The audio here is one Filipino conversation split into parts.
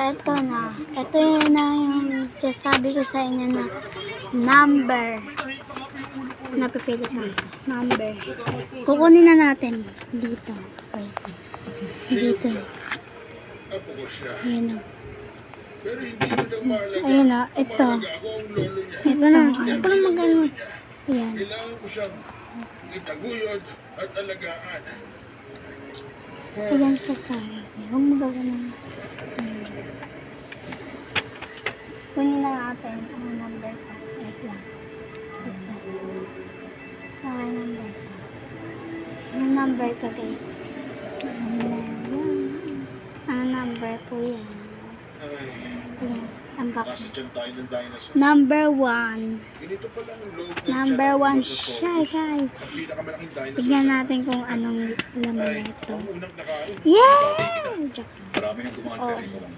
eto na. Ito yun na yung sasabi ko sa inyo na number. Napipilit na. Number. Kukunin na natin. Dito. Wait. Dito. Ayan o. Ayan o. Ito. Ito na. Ano pa lang magano? Ayan. Kailangan ko siyang itaguyod at alagaan. Ayan sa size. Huwag mo gawin na. Kunin na natin ang number ko. Wait lang. Ito. Okay, number ko. Ang number ko, guys. Ang number po yan. Ayan. Ang box. Nasa dyan tayo ng dinosaur. Number 1. Ganito pala ang loob ng Number tiyan ng 1 siya, guys. Ang pinakamalaking dinosaur. Tignan natin kung anong laman Ay, nito. ang unang nakain. Yeah! Joke lang. Marami nang dumaan pero ikaw lang.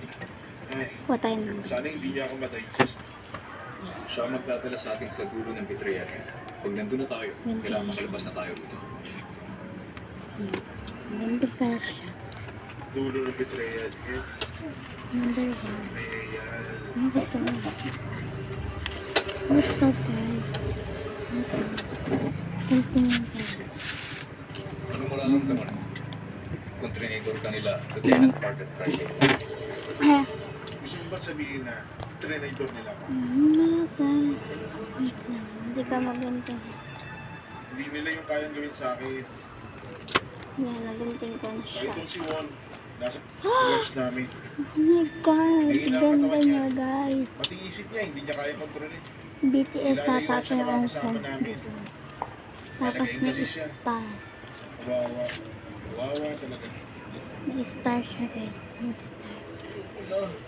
Ay, Watay na. sana hindi niya ako ma-digest. Siya ang magdadala sa atin sa dulo ng betrayal. Pag nandun na tayo, kailangan makalabas na tayo dito. Ganda ka. Dulo ng betrayal. Eh, Number 1. ayan. Ano ba ito? Ano ito, guys? Tingnan guys. Ano mo nararamdaman? Kung trinidor ka nila, Lieutenant Parker Private. Gusto mo ba sabihin na trinidor nila ako? Nasa. Wait lang. Hindi ka magunting. Hindi nila yung kayang gawin sa akin. Yan, nagunting ko na Sa siya. itong si Juan, nasa watch namin. Oh my God. Ganda niya, guys. Pati isip niya, hindi niya kaya kontrolin. BTS ata ito yung ang Kasama namin. Tapos Nalagay may kasi siya. star. Kawawa. Kawawa talaga. May star siya, guys. May star.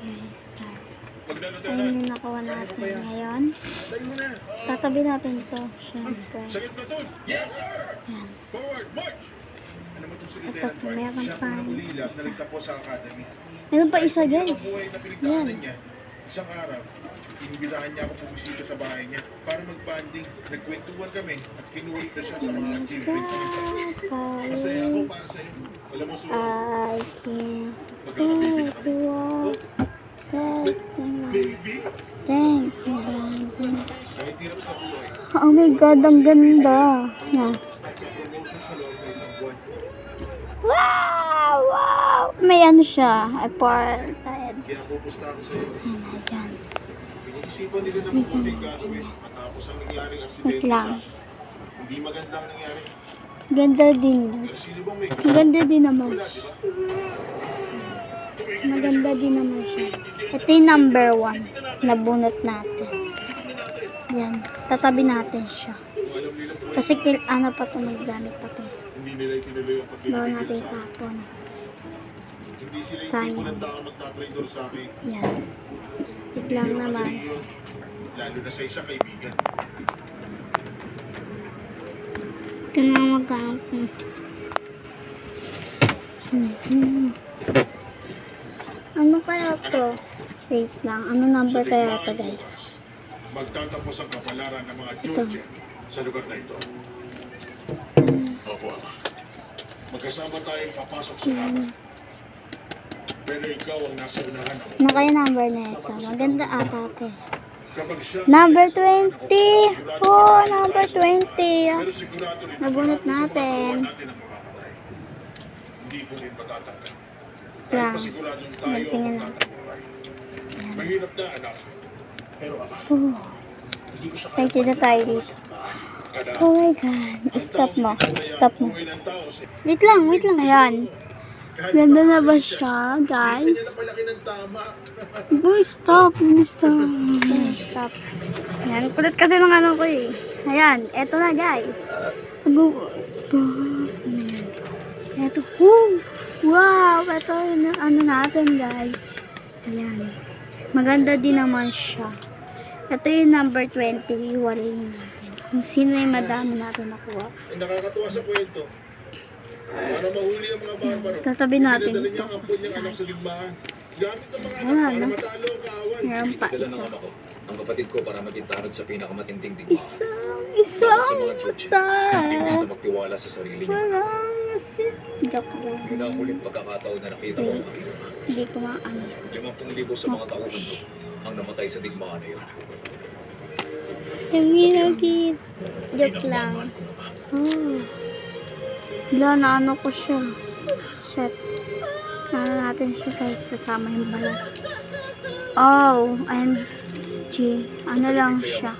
May star. Maglalata na. Ayun yung nakuha natin ngayon. Tayo mo na. Tatabi natin ito. Siyempre. Sakit na to. Yes, sir! Yan. Forward, march! Ano mo itong si Ito, Lieutenant Mark? meron Siya pa ang ulila isa. na nagtapos sa academy. Meron pa isa, Kahit guys. ang buhay na pinagdaanan niya, isang araw, inibitahan niya ako pumisita sa bahay niya para mag-banding. Nagkwentuhan kami at kinuwit na siya sa mga achievement niya. Masaya ako para sa'yo. Alam mo, Suwan, I can't stay to walk. baby, Thank you, baby. kahit hirap sa buhay, Oh my God, ang ganda. Na. at sa promotion sa loob ng isang buwan. Wow! Wow! May ano siya. Apartheid. Kaya pupusta ako sa'yo. Ayan, ayan. Pinag-isipan nila na mabuting gagawin matapos ang nangyaring Wait aksidente lang. sa hindi magandang nangyari. Ganda din. Pero sino bang may Maganda din naman. wala, di ba? Maganda din naman siya. Ito yung number 1. Nabunot natin. Yan. Tatabi natin siya. Kung alam nila po, Kasi ano pa ito, maggamit pa ito. hindi nila itinuloy ang Bawal pagpipigil natin sa akin. tapon. Hindi sila yung Sayang. tipo ng tao magtatraidor sa akin. Yan. Wait lang Pero naman. madali yun. Lalo na sa isang kaibigan. Ito na maggamit. Ano kaya to? Wait lang. Ano number kaya to, guys? Magtatapos ang kapalaran ng mga Georgian sa lugar na ito. Opo, Ama. Magkasama tayong papasok sa laban. Pero ikaw ang nasa unahan ako. Ano kaya number na ito? Maganda ata ito. Kapag siya Number 20! Oh, number 20! pero sigurado rin Nabunot na marami sa mga natin. kawan natin ang mamamatay. Hindi ko rin matatanggap. Kahit Lang. masiguradong tayo ang Tingnan lang. magtatagumpay. Mahirap na, anak. Pero ama, Oh, hindi ko siya excited na tayo dito. anak. Oh my God. Stop mo. Stop mo. Buhay ng tao, Wait lang, wait lang. Ayan. kahit Ganda na ba bakit siya, Hindi guys? na palaki ng tama. Oh, stop. Stop. Stop. Ayan, kulit kasi ng ano ko eh. Ayan, eto na, guys. Eto. Woo! Wow! Eto yung ano natin, guys. Ayan. Maganda din naman siya. Ito yung number 20. Iwalayin natin. Kung sino yung madami natin nakuha. Ang nakakatuwa sa kwento. Para mahuli ang mga barbaro. Tatabi natin Pinadala ito. niya ang ampun niyang anak sa digmaan. Gamit ang mga anak Ayan, para no? matalo ang kaawan. Meron pa Pinadala ng isa. ama ko, ang kapatid ko para maging tanod sa pinakamatinding digmaan. Isang Imbis patay. na magtiwala sa sarili niya. Walang Joke lang. Yun ang huling pagkakataon na nakita ko ang aking ama. Hindi ko maano. 50,000 sa mga taong mundo ang namatay sa digmaan na yun. Yung ginagit. Joke lang. Pinagmamahal ko naman. Oh. Wala na ano ko siya. Shit. Ano natin siya guys. Kasama yung balat. Oh. MG. Ano lang siya.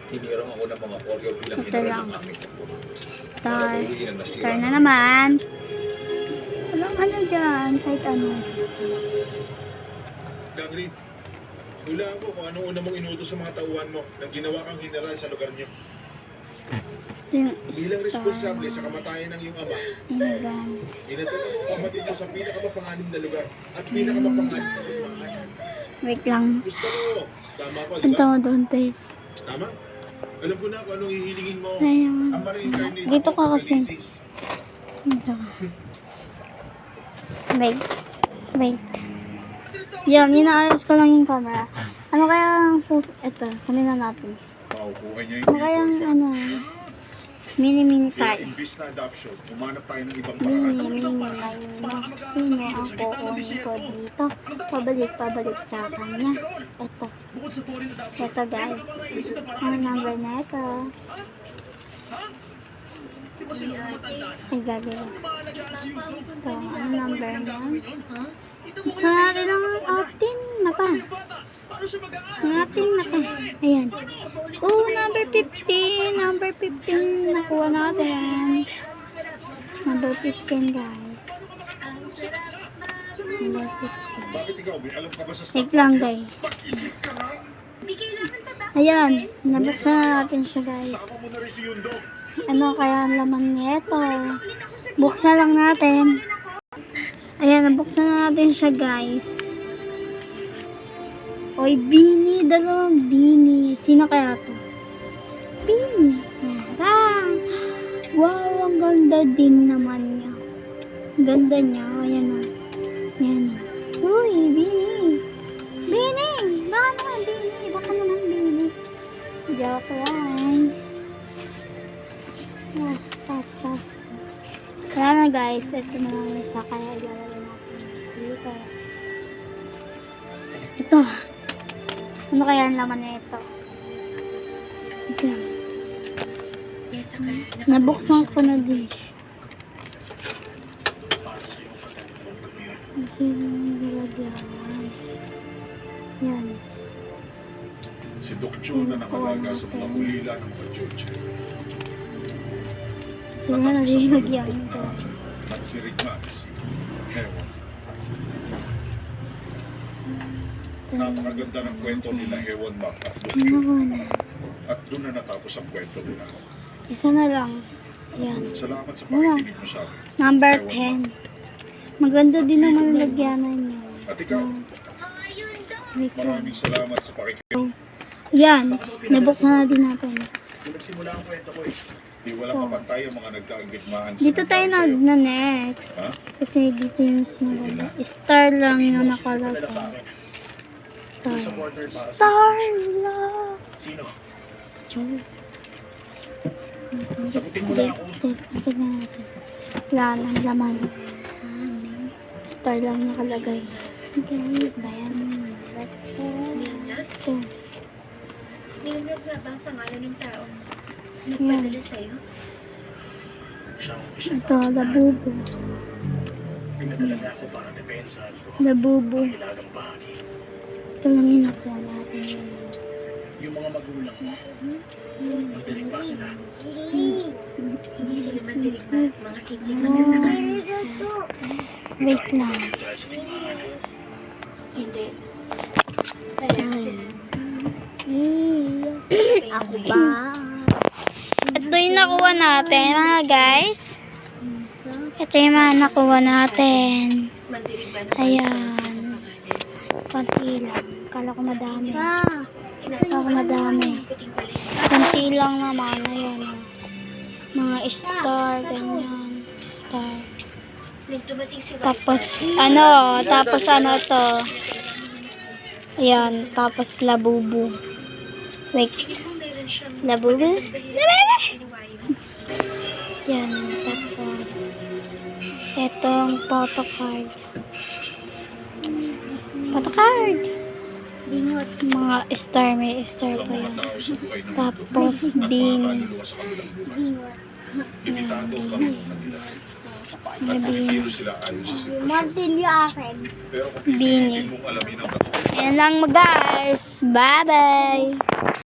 Hinirang ako ng mga warrior bilang Ito general lang. ng aming tempo. Star. Star na naman. Walang ano dyan. Kahit ano. Gangri, hulaan mo kung anong una mong inutos sa mga tauhan mo na ginawa kang general sa lugar niyo. Ito yung Bilang star. responsable sa kamatayan ng iyong ama, Inagan. inatala mo ang kapatid mo sa pinakamapanganib na lugar at pinakamapanganib na digmaan. Wait lang. Gusto mo, tama ko, di Ang ba? tama doon guys. Tama? Alam ko na kung anong hihilingin mo. Ayun. Ang ma-reincarnate Dito ako ka kay kasi. Litis. Ito. Wait. Wait. Yan, inaayos ko lang yung camera. Ano kaya ang ito, kanina natin. Makukuha niya Ano kaya ang ano, mini Kaya tayo. imbis na adoption, umanap tayo ng ibang Mini, paraan. sino ang kukunin ko dito? Pabalik sa kanya. Ito. Ito guys. Ang number na ito. Ay, gagawin. Ito, ang number na. Buksan natin ang atin. Napa. Ang ating mata. Ayan. Oh, number 15. Number 15. Nakuha natin. Number 15, guys. Number 15. Bakit ikaw? May alam ka ba sa Wait lang, guys. Mag-isip ka nga. Ayan. Nabuksan na natin siya, guys. Sama mo na rin si Yundo. Ano kaya ang laman nito? Buksan lang natin. Ayan, nabuksan na natin siya, guys. Oy, Beanie. Dalawang Beanie. Sino kaya to? Beanie. Yarang. Wow, ang ganda din naman niya. Ang ganda niya. Ayan na. Ayan na. Uy, Beanie. Beanie. Baka naman, Beanie. Baka naman, Beanie. Joke lang. Sas. Kaya na guys, ito na lang isa kaya ilalagay natin dito. Ito. Ano kaya ang laman na ito? Ito lang. Nabuksan ko na din siya. Kasi nilagyan. Yan. Si Doc Joe na nakalaga sa mga ulila ng mga George. Sila na nilagyan ito. Nagdirigma si Hewan. Ito. Napakaganda ng kwento nila Hewan Mac at Doc Ano Joe. ko na? At doon na natapos ang kwento nila. Isa na lang. Yan. Salamat sa pakikinig mo sa akin. Number 10. Maganda din naman ang lagyanan niya. At ikaw, Wait lang. maraming salamat sa pakikinig. Yan. Nabuksan na din natin. Kung nagsimula ang kwento ko eh. Di walang kapantay ang mga nagkaagitmaan sa Dito tayo nagdaan sa'yo. na next. Ha? Kasi dito yung mas maganda. Star lang yung nakalagay. Star. Supporters. Star lang. Sino? Joke. Sagutin mo na ako. Tignan natin. Wala nang laman. Star lang nakalagay. Okay, bayan. Ito. Nilagay nga ba ang pangalan ng tao? Nagpadala sa'yo? Siya ang opisyal. Ito, labubo. Pinadala niya ako para depensahan ko. Labubo. Ang hilagang bahagi. Ito lang yung nakuha natin. Yung mga magulang mo. Magdirigma sila. Hindi sila mandirigma at mga simpleng magsasaka. Wait lang. Hindi dahil sa digmaan. Hindi. Kaya sila. Ako ba? Ito yung nakuha natin, mga guys. Ito yung mga nakuha natin. Mandirigma na Ayan. Konti lang. Kala ko madami. Kala ko madami. Konti lang naman. Ayan. Mga star, ganyan. Star. Nung dumating si Tapos, tapos ano to. Ayan, tapos labubu. Wait, kung meron siyang labubu? ginawa yun. Yan, tapos Etong photo card. Photo card. Bingot. Mga star, may star Ang pa mga yan. tao sa buhay ng Tapos, mundo at mga bin. kaluluwa sa kabilang buhay. Bingot. Limitado ang karunungan nila. At Bin. kumikilos sila ayon sa sitwasyon. Martilyo akin. Pero kung Bini. pipilitin mong alamin ang katotohanan, Ayan lang guys. Bye-bye.